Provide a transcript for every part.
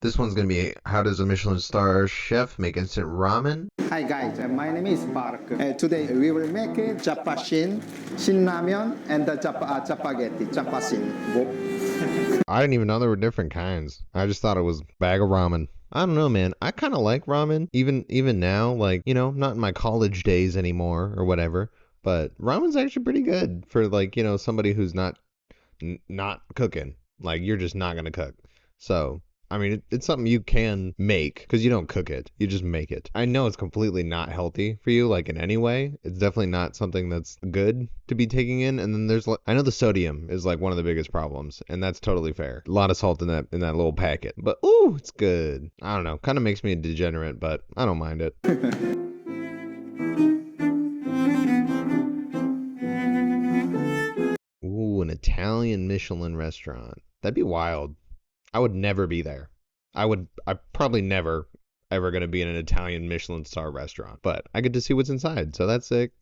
This one's gonna be how does a Michelin star chef make instant ramen? Hi guys, my name is Lark. Today we will make japa shin ramen, and the japa shin. I didn't even know there were different kinds. I just thought it was bag of ramen. I don't know, man. I kind of like ramen, even now. Like, not in my college days anymore or whatever. But ramen's actually pretty good for like, somebody who's not cooking. Like, you're just not gonna cook. So, I mean, it's something you can make because you don't cook it. You just make it. I know it's completely not healthy for you, like in any way. It's definitely not something that's good to be taking in. And then I know the sodium is like one of the biggest problems, and that's totally fair. A lot of salt in that little packet, but ooh, it's good. I don't know. Kind of makes me a degenerate, but I don't mind it. Ooh, an Italian Michelin restaurant. That'd be wild. I would never be there. I'm probably never ever gonna be in an Italian Michelin star restaurant, but I get to see what's inside, so that's sick.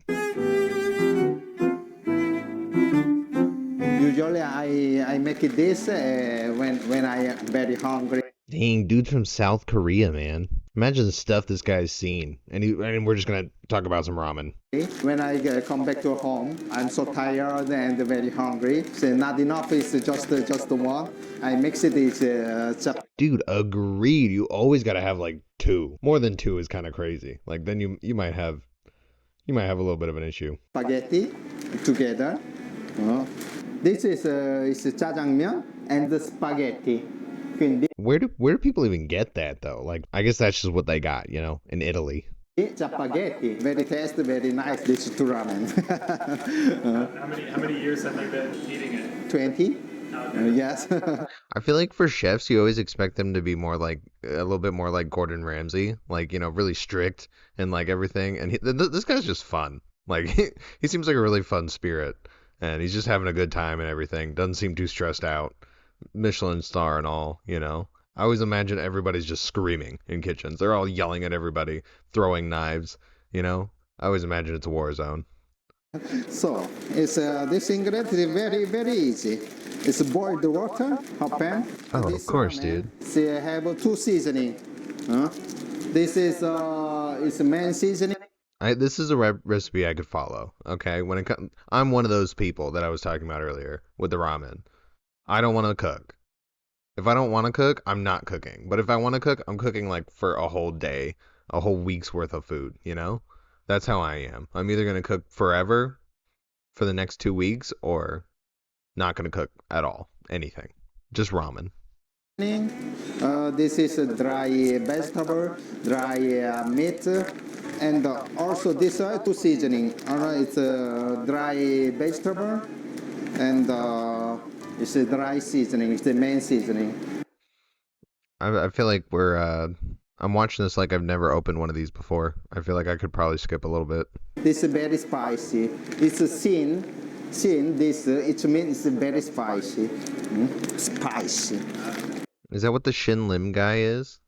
Usually I make this when I am very hungry. Dang, dude's from South Korea, man. Imagine the stuff this guy's seen, and we're just gonna talk about some ramen. When I come back to home, I'm so tired and very hungry. So not enough is just one. I mix it is Dude, agreed. You always gotta have like two. More than two is kind of crazy. Like then you might have a little bit of an issue. spaghetti together. This is jjajangmyeon and the spaghetti. Quindi Where do people even get that though? Like I guess that's just what they got, in Italy. spaghetti, very tasty, very nice. This is to ramen. How many years have you been eating it? 20. Yes. I feel like for chefs, you always expect them to be more like a little bit more like Gordon Ramsay, like really strict and like everything. And this guy's just fun. Like he seems like a really fun spirit, and he's just having a good time and everything. Doesn't seem too stressed out. Michelin star and all. I always imagine everybody's just screaming in kitchens. They're all yelling at everybody, throwing knives. I always imagine it's a war zone. So it's this ingredient is very very easy. It's boiled water, hot pan. Oh, This of course, ramen, dude. They have two seasoning. This is main seasoning. This is a recipe I could follow. Okay, I'm one of those people that I was talking about earlier with the ramen. I don't want to cook. If I don't want to cook, I'm not cooking. But if I want to cook, I'm cooking like for a whole day, a whole week's worth of food. That's how I am. I'm either gonna cook forever for the next 2 weeks, or not gonna cook at all, anything, just ramen. This is a dry vegetable, dry meat, and also this two seasoning. It's a dry vegetable, and it's a dry seasoning. It's the main seasoning. I feel like I'm watching this like I've never opened one of these before. I feel like I could probably skip a little bit. This is very spicy. It's a sin. This it means it's very spicy. Spicy. Is that what the Shin Lim guy is?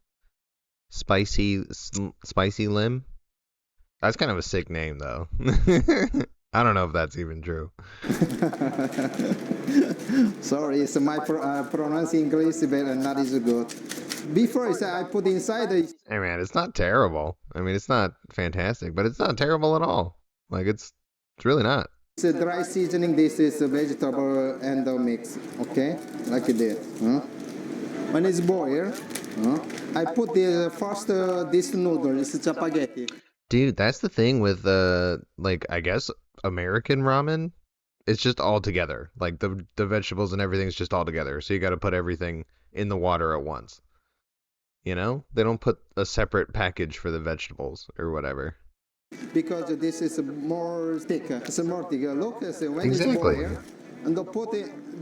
Spicy Lim? That's kind of a sick name though. I don't know if that's even true. Sorry, it's my pronounce English but not as good. Before I put inside the Hey man, it's not terrible. I mean, it's not fantastic, but it's not terrible at all. Like it's really not. it's a dry seasoning. This is a vegetable and the mix. Okay, like this. When it's boiled, I put the first this noodle. It's spaghetti. Dude, that's the thing with like I guess American ramen. It's just all together. Like the vegetables and everything's just all together. So you got to put everything in the water at once. They don't put a separate package for the vegetables or whatever. Because this is more thick. It's more thick. Look, when Exactly. it's boiled, and they put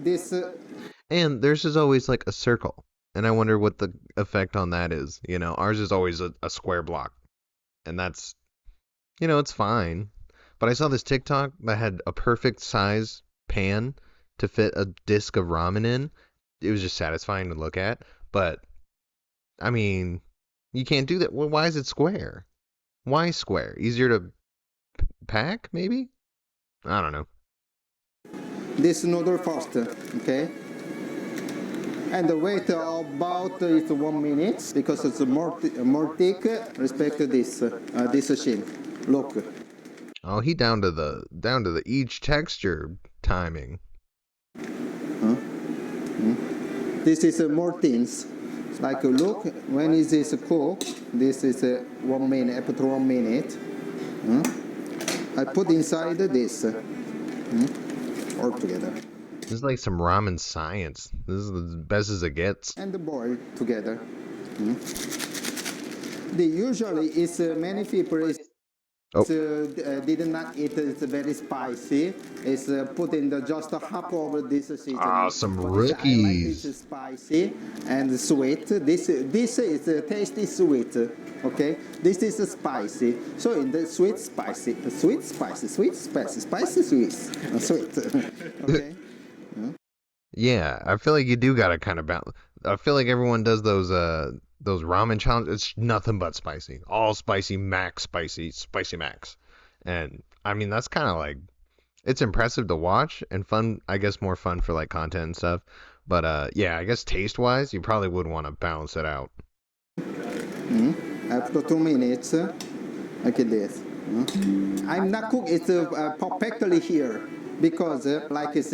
this. And theirs is always like a circle. And I wonder what the effect on that is. Ours is always a square block. And that's, it's fine. But I saw this TikTok that had a perfect size pan to fit a disc of ramen in. It was just satisfying to look at. But, I mean, you can't do that. Well, why is it square? Why square? Easier to pack, maybe? I don't know. This noodle first, okay? And the wait about it's 1 minute because it's more thick respect to this shin. Look. Oh, he down to the each texture timing. This is more things. Like look, when is this cooked? This is 1 minute, after 1 minute. I put inside this all together. This is like some ramen science. This is the best as it gets. And boil together. The usually is many people is did not eat. It's very spicy. It's put in just a half of this seasoning. Ah, some But rookies. I like it spicy and sweet. This is tasty sweet. Okay, this is spicy. So in the sweet spicy, sweet spicy, sweet spicy, spicy sweet, sweet. Okay. Yeah, I feel like you do gotta kind of balance. I feel like everyone does those ramen challenges. It's nothing but spicy, all spicy, max spicy, spicy max. And I mean that's kind of like it's impressive to watch and fun. I guess more fun for like content and stuff. But yeah, I guess taste wise, you probably would want to balance it out. After 2 minutes, like this. I'm not cook it perfectly here because like it's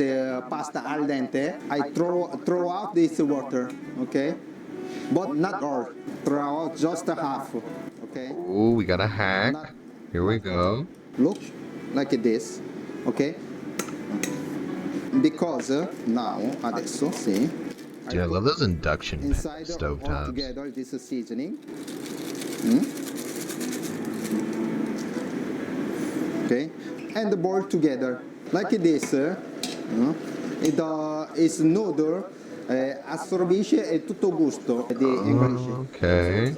pasta al dente. I throw out this water, okay, but not all. Throw out just a half, okay. Oh, we got a hack. Here we go. Look, like this, okay. Because now adesso see. Dude, I love those induction Inside stove all tops. together this seasoning. Okay, and boil together like this. It's noodle assorbisce e tutto gusto di English. Okay.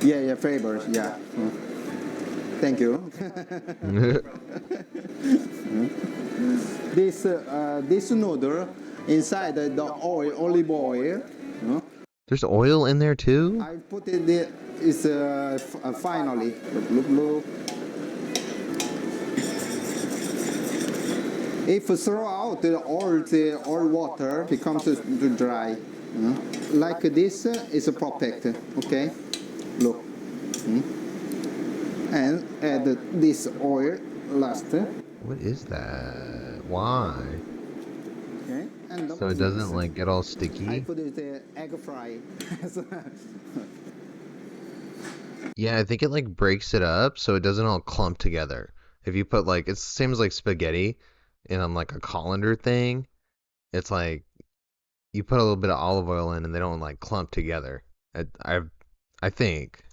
Yeah, flavors. Yeah. Thank you. This noodle inside the olive oil. There's oil in there too? I put it is finally look. If throw out the oil water becomes too dry. Like this is perfect. Okay, look. And add this oil last. What is that? Why? Okay, and So it doesn't like get all I sticky? put it egg fry. Yeah, I think it like breaks it up so it doesn't all clump together. If you put like, it's the same as like spaghetti and on like a colander thing, it's like you put a little bit of olive oil in and they don't like clump together. I think.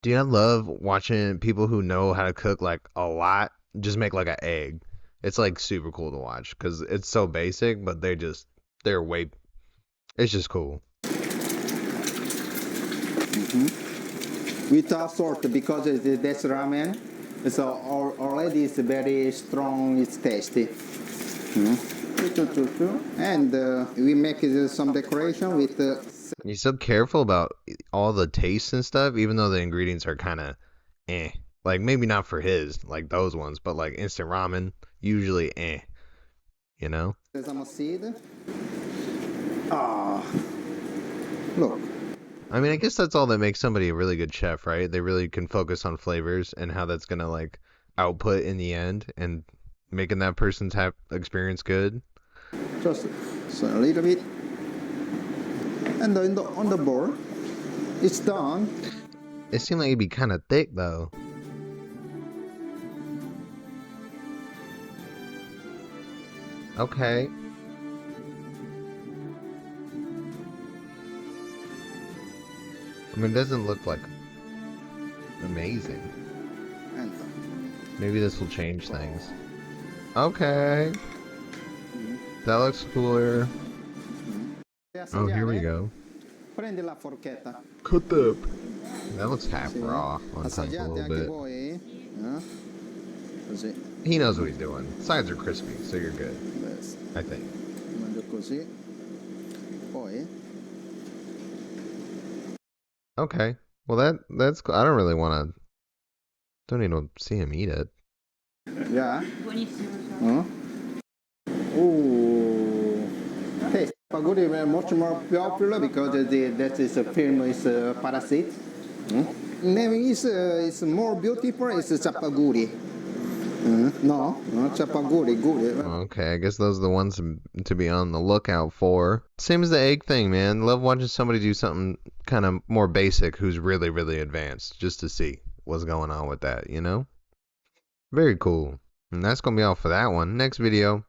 Dude, I love watching people who know how to cook like a lot just make like an egg. It's like super cool to watch because it's so basic, but they're way, it's just cool. Without salt because that's ramen. It's already it's very strong. It's tasty. And we make some decoration with. You're so careful about all the tastes and stuff, even though the ingredients are kind of eh. Like maybe not for his, like those ones, but like instant ramen, usually eh. You know? Sesame seed. Look. I mean, I guess that's all that makes somebody a really good chef, right? They really can focus on flavors and how that's gonna like output in the end and making that person's experience good. Just so a little bit. And on the board, it's done. It seemed like it'd be kind of thick though. Okay. I mean, it doesn't look like amazing. And Maybe this will change things. Okay. That looks cooler. Oh, here we go. Prendi la forchetta. Cut up. That looks half raw on top a Assaggiate little anche bit. voi. Così. He knows what he's doing. Sides are crispy, so you're good. Adesso I think. mangio così. Poi. Okay. Well, that's cool. I don't really want to. Don't even see him eat it. Yeah. Huh? Oh. Hey, Chapaguri were much more popular because that is a film is Parasite. Name is more beautiful. It's Chapaguri. No, no, Chapaguri, guri. Okay, I guess those are the ones to be on the lookout for. Same as the egg thing, man. Love watching somebody do something kind of more basic who's really, really advanced, just to see what's going on with that, you know? Very cool. And that's going to be all for that one. Next video.